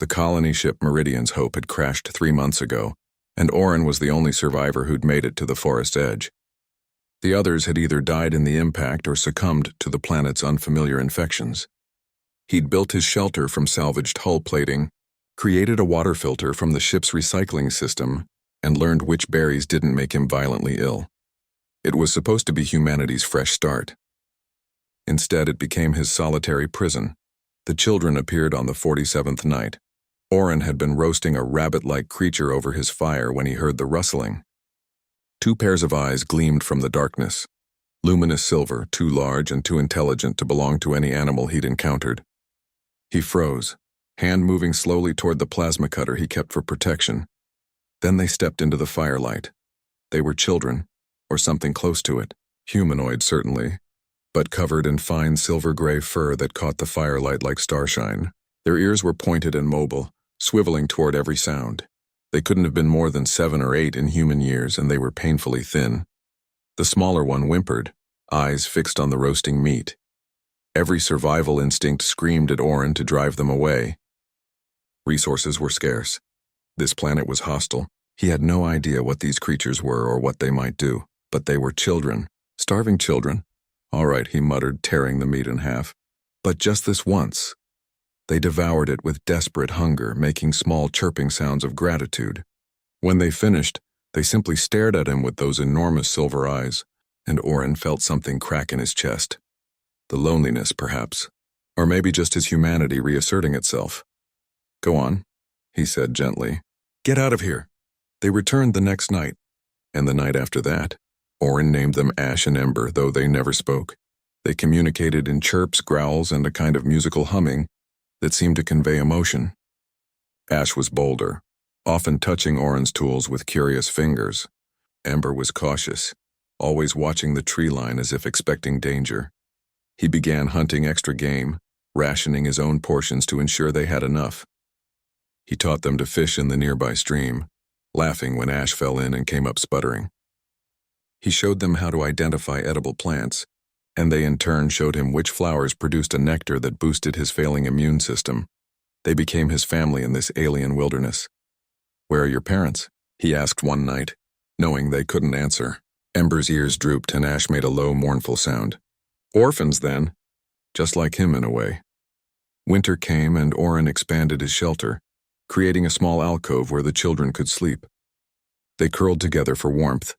The colony ship Meridian's Hope had crashed 3 months ago, and Oren was the only survivor who'd made it to the forest's edge. The others had either died in the impact or succumbed to the planet's unfamiliar infections. He'd built his shelter from salvaged hull plating, created a water filter from the ship's recycling system, and learned which berries didn't make him violently ill. It was supposed to be humanity's fresh start. Instead, it became his solitary prison. The children appeared on the 47th night. Oren had been roasting a rabbit-like creature over his fire when he heard the rustling. 2 pairs of eyes gleamed from the darkness. Luminous silver, too large and too intelligent to belong to any animal he'd encountered. He froze, hand moving slowly toward the plasma cutter he kept for protection. Then they stepped into the firelight. They were children, or something close to it, humanoid certainly, but covered in fine silver-gray fur that caught the firelight like starshine. Their ears were pointed and mobile, swiveling toward every sound. They couldn't have been more than 7 or 8 in human years, and they were painfully thin. The smaller one whimpered, eyes fixed on the roasting meat. Every survival instinct screamed at Oren to drive them away. Resources were scarce. This planet was hostile. He had no idea what these creatures were or what they might do, but they were children. Starving children. All right, he muttered, tearing the meat in half. But just this once. They devoured it with desperate hunger, making small chirping sounds of gratitude. When they finished, they simply stared at him with those enormous silver eyes, and Oren felt something crack in his chest. The loneliness, perhaps, or maybe just his humanity reasserting itself. "Go on," he said gently. "Get out of here." They returned the next night, and the night after that. Oren named them Ash and Ember, though they never spoke. They communicated in chirps, growls, and a kind of musical humming that seemed to convey emotion. Ash was bolder, often touching Oren's tools with curious fingers. Ember was cautious, always watching the tree line as if expecting danger. He began hunting extra game, rationing his own portions to ensure they had enough. He taught them to fish in the nearby stream, laughing when Ash fell in and came up sputtering. He showed them how to identify edible plants, and they in turn showed him which flowers produced a nectar that boosted his failing immune system. They became his family in this alien wilderness. "Where are your parents?" he asked one night, knowing they couldn't answer. Ember's ears drooped and Ash made a low, mournful sound. "Orphans, then. Just like him in a way." Winter came and Oren expanded his shelter, creating a small alcove where the children could sleep. They curled together for warmth,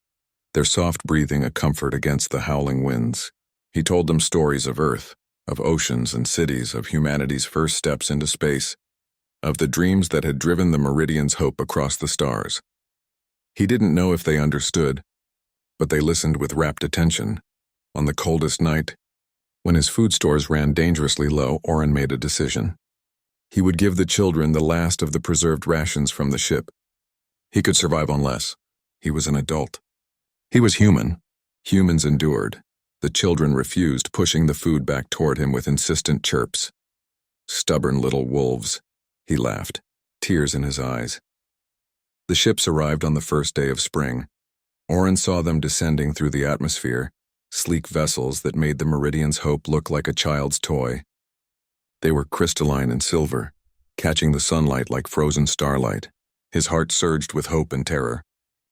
their soft breathing a comfort against the howling winds. He told them stories of Earth, of oceans and cities, of humanity's first steps into space, of the dreams that had driven the Meridian's Hope across the stars. He didn't know if they understood, but they listened with rapt attention. On the coldest night, when his food stores ran dangerously low, Oren made a decision. He would give the children the last of the preserved rations from the ship. He could survive on less. He was an adult. He was human. Humans endured. The children refused, pushing the food back toward him with insistent chirps. "Stubborn little wolves," he laughed, tears in his eyes. The ships arrived on the first day of spring. Oren saw them descending through the atmosphere, sleek vessels that made the Meridian's Hope look like a child's toy. They were crystalline and silver, catching the sunlight like frozen starlight. His heart surged with hope and terror.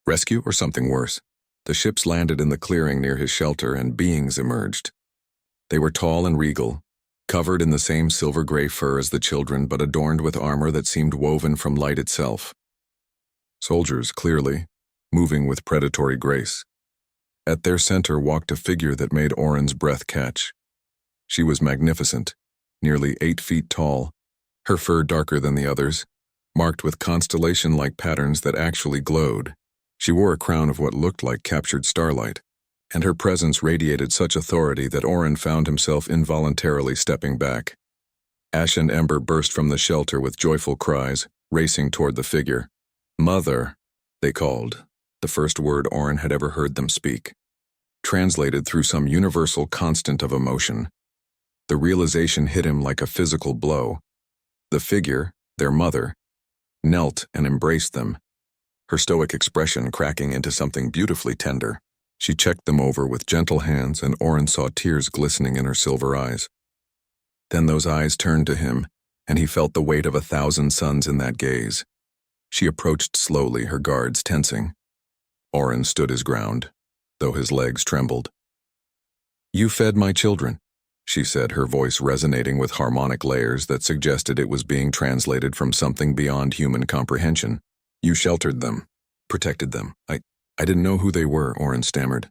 Rescue or something worse? The ships landed in the clearing near his shelter and beings emerged. They were tall and regal, covered in the same silver-gray fur as the children but adorned with armor that seemed woven from light itself. Soldiers, clearly, moving with predatory grace. At their center walked a figure that made Oren's breath catch. She was magnificent, nearly 8 feet tall, her fur darker than the others, marked with constellation-like patterns that actually glowed. She wore a crown of what looked like captured starlight, and her presence radiated such authority that Oren found himself involuntarily stepping back. Ash and Ember burst from the shelter with joyful cries, racing toward the figure. "Mother," they called, the first word Oren had ever heard them speak, translated through some universal constant of emotion. The realization hit him like a physical blow. The figure, their mother, knelt and embraced them, her stoic expression cracking into something beautifully tender. She checked them over with gentle hands, and Oren saw tears glistening in her silver eyes. Then those eyes turned to him, and he felt the weight of 1,000 suns in that gaze. She approached slowly, her guards tensing. Oren stood his ground, though his legs trembled. "You fed my children," she said, her voice resonating with harmonic layers that suggested it was being translated from something beyond human comprehension. "You sheltered them, protected them. I didn't know who they were," Oren stammered.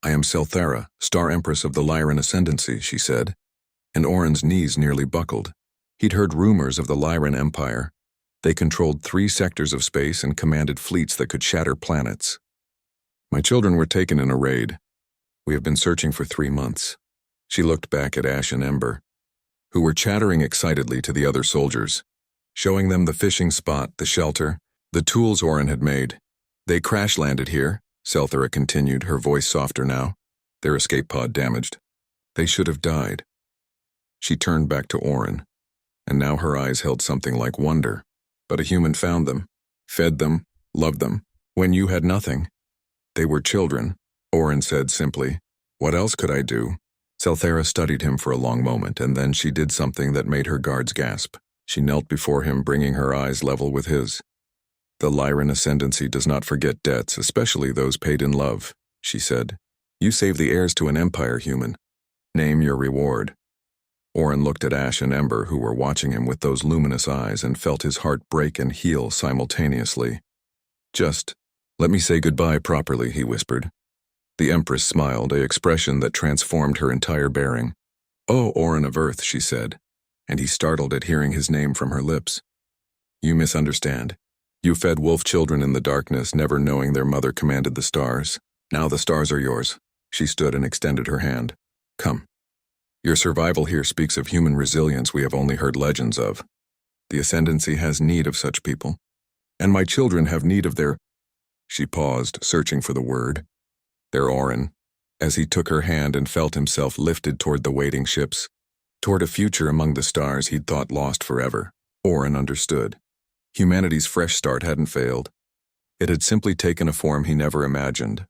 "I am Selthara, Star Empress of the Lyran Ascendancy," she said, and Oren's knees nearly buckled. He'd heard rumors of the Lyran Empire. They controlled 3 sectors of space and commanded fleets that could shatter planets. "My children were taken in a raid. We have been searching for 3 months." She looked back at Ash and Ember, who were chattering excitedly to the other soldiers, showing them the fishing spot, the shelter, the tools Oren had made. "They crash-landed here," Selthara continued, her voice softer now. "Their escape pod damaged. They should have died." She turned back to Oren, and now her eyes held something like wonder. "But a human found them, fed them, loved them, when you had nothing." "They were children," Oren said simply. "What else could I do?" Selthara studied him for a long moment, and then she did something that made her guards gasp. She knelt before him, bringing her eyes level with his. "The Lyran Ascendancy does not forget debts, especially those paid in love," she said. "You save the heirs to an empire, human. Name your reward." Oren looked at Ash and Ember, who were watching him with those luminous eyes, and felt his heart break and heal simultaneously. "Just let me say goodbye properly," he whispered. The Empress smiled, an expression that transformed her entire bearing. "Oh, Oren of Earth," she said, and he startled at hearing his name from her lips. "You misunderstand. You fed wolf children in the darkness, never knowing their mother commanded the stars. Now the stars are yours." She stood and extended her hand. "Come. Your survival here speaks of human resilience we have only heard legends of. The Ascendancy has need of such people. And my children have need of their—" She paused, searching for the word. "Their Oren," as he took her hand and felt himself lifted toward the waiting ships, toward a future among the stars he'd thought lost forever. Oren understood. Humanity's fresh start hadn't failed. It had simply taken a form he never imagined.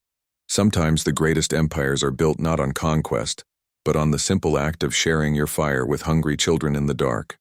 Sometimes the greatest empires are built not on conquest, but on the simple act of sharing your fire with hungry children in the dark.